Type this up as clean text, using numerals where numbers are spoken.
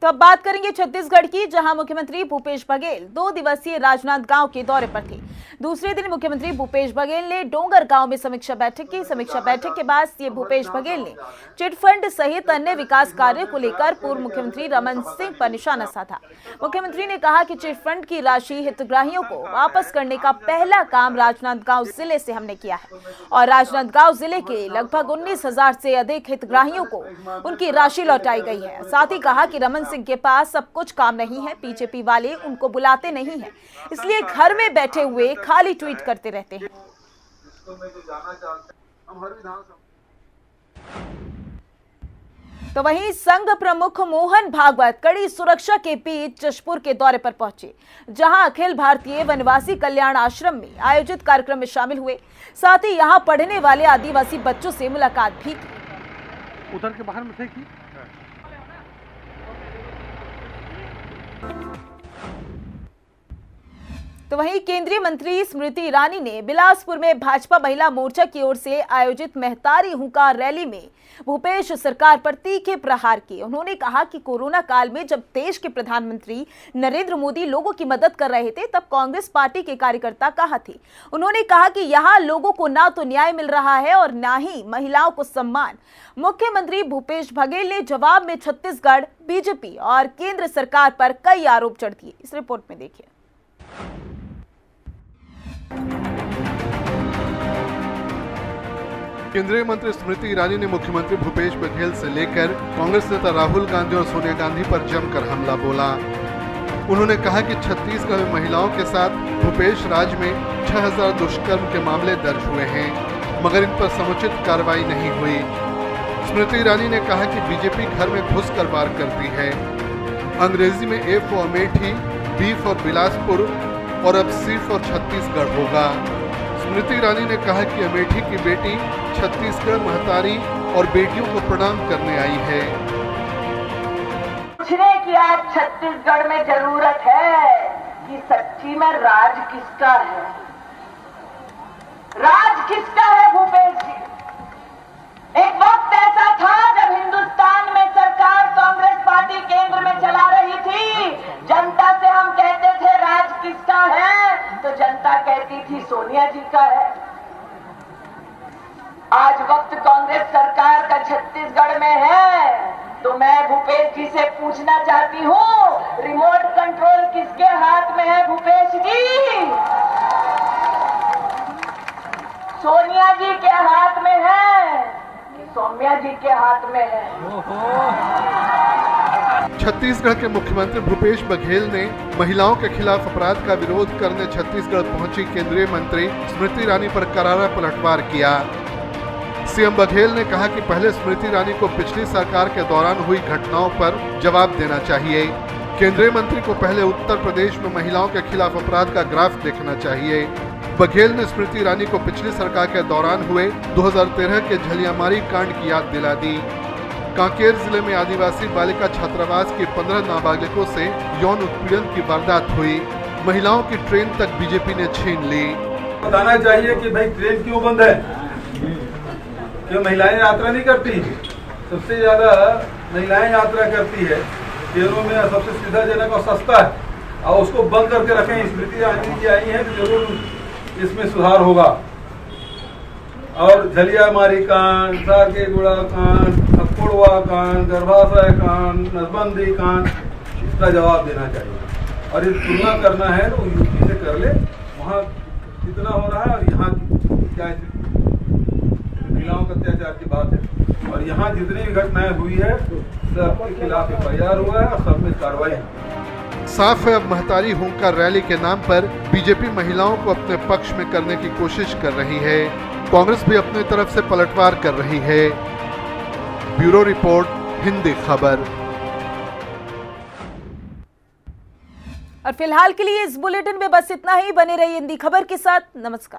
तो अब बात करेंगे छत्तीसगढ़ की, जहां मुख्यमंत्री भूपेश बघेल 2 दिवसीय राजनांदगांव के दौरे पर थे। दूसरे दिन मुख्यमंत्री भूपेश बघेल ने डोंगरगांव में समीक्षा बैठक की। समीक्षा बैठक के बाद सीएम भूपेश बघेल ने चिटफंड सहित अन्य विकास कार्यों को लेकर पूर्व मुख्यमंत्री रमन सिंह पर निशाना साधा। मुख्यमंत्री ने कहा कि चिटफंड की राशि हितग्राहियों को वापस करने का पहला काम राजनांदगांव जिले से हमने किया है और राजनांदगांव जिले के लगभग 19,000 से अधिक हितग्राहियों को उनकी राशि लौटाई गई है। साथ ही कहा कि रमन सिंह के पास सब कुछ काम नहीं है, बीजेपी वाले उनको बुलाते नहीं हैं, इसलिए घर में बैठे हुए खाली ट्वीट करते रहते हैं। तो वहीं संघ प्रमुख मोहन भागवत कड़ी सुरक्षा के बीच जशपुर के दौरे पर पहुंचे, जहां अखिल भारतीय वनवासी कल्याण आश्रम में आयोजित कार्यक्रम में शामिल हुए। साथ ही यहां पढ़ने वाले आदिवासी बच्चों से मुलाकात भी की। उधर के बाहर में थे कि तो वहीं केंद्रीय मंत्री स्मृति ईरानी ने बिलासपुर में भाजपा महिला मोर्चा की ओर से आयोजित महतारी हुंकार रैली में भूपेश सरकार पर तीखे प्रहार किए। उन्होंने कहा कि कोरोना काल में जब देश के प्रधानमंत्री नरेंद्र मोदी लोगों की मदद कर रहे थे, तब कांग्रेस पार्टी के कार्यकर्ता कहां थे। उन्होंने कहा कि यहां लोगों को ना तो न्याय मिल रहा है और ना ही महिलाओं को सम्मान। मुख्यमंत्री भूपेश बघेल ने जवाब में छत्तीसगढ़, बीजेपी और केंद्र सरकार पर कई आरोप चढ़ दिए। इस रिपोर्ट में देखिए। केंद्रीय मंत्री स्मृति ईरानी ने मुख्यमंत्री भूपेश बघेल से लेकर कांग्रेस नेता राहुल गांधी और सोनिया गांधी पर जमकर हमला बोला। उन्होंने कहा कि छत्तीसगढ़ में महिलाओं के साथ भूपेश राज में 6,000 दुष्कर्म के मामले दर्ज हुए हैं, मगर इन पर समुचित कार्रवाई नहीं हुई। स्मृति ईरानी ने कहा कि बीजेपी घर में घुसकर वार करती है। अंग्रेजी में A for Amethi, B for Bilaspur और अब सी फॉर छत्तीसगढ़ होगा। स्मृति ईरानी ने कहा कि अमेठी की बेटी छत्तीसगढ़ महतारी और बेटियों को प्रणाम करने आई है। पूछने की आज छत्तीसगढ़ में जरूरत है कि सच्ची में राज किसका है, राज किसका है भूपेश जी। एक वक्त ऐसा था जब हिंदुस्तान में सरकार कांग्रेस पार्टी केंद्र में चला रही थी, जनता से हम कहते थे राज किसका है, तो जनता कहती थी सोनिया जी का है। आज वक्त कांग्रेस सरकार का छत्तीसगढ़ में है, तो मैं भूपेश जी से पूछना चाहती हूँ, रिमोट कंट्रोल किसके हाथ में है भूपेश जी? सोनिया जी के हाथ में है कि सौम्या जी के हाथ में है? छत्तीसगढ़ के मुख्यमंत्री भूपेश बघेल ने महिलाओं के खिलाफ अपराध का विरोध करने छत्तीसगढ़ पहुंची केंद्रीय मंत्री स्मृति ईरानी पर करारा पलटवार किया। सीएम बघेल ने कहा कि पहले स्मृति ईरानी को पिछली सरकार के दौरान हुई घटनाओं पर जवाब देना चाहिए। केंद्रीय मंत्री को पहले उत्तर प्रदेश में महिलाओं के खिलाफ अपराध का ग्राफ देखना चाहिए। बघेल ने स्मृति ईरानी को पिछली सरकार के दौरान हुए 2013 के झलियामारी कांड की याद दिला दी। कांकेर जिले में आदिवासी बालिका छात्रावास की 15 नाबालिगों से यौन उत्पीड़न की वारदात हुई। महिलाओं की ट्रेन तक बीजेपी ने छीन ली। बताना चाहिए कि भाई ट्रेन क्यों बंद है, क्यों महिलाएं यात्रा नहीं करती? सबसे ज्यादा महिलाएं यात्रा करती है, ट्रेनों में सबसे सुविधाजनक और सस्ता है, और उसको बंद करके रखें। स्मृति ईरानी जी आई है तो जरूर इसमें सुधार होगा। और झलियामारी कांड, साकेगुड़ा कांड, अकोड़वा कांड, गर्भाशय कांड, नसबंदी कांड, इसका जवाब देना चाहिए। और ये तुलना करना है तो यूपी से कर ले, वहाँ कितना हो रहा है और यहाँ क्या महिलाओं का अत्याचार की बात है। और यहाँ जितनी भी घटनाएं हुई है सबके खिलाफ FIR हुआ है और सब में कार्रवाई है। साफ है, अब महतारी हुंकार रैली के नाम पर बीजेपी महिलाओं को अपने पक्ष में करने की कोशिश कर रही है। कांग्रेस भी अपनी तरफ से पलटवार कर रही है। ब्यूरो रिपोर्ट, हिंदी खबर। और फिलहाल के लिए इस बुलेटिन में बस इतना ही। बने रहिए हिंदी खबर के साथ। नमस्कार।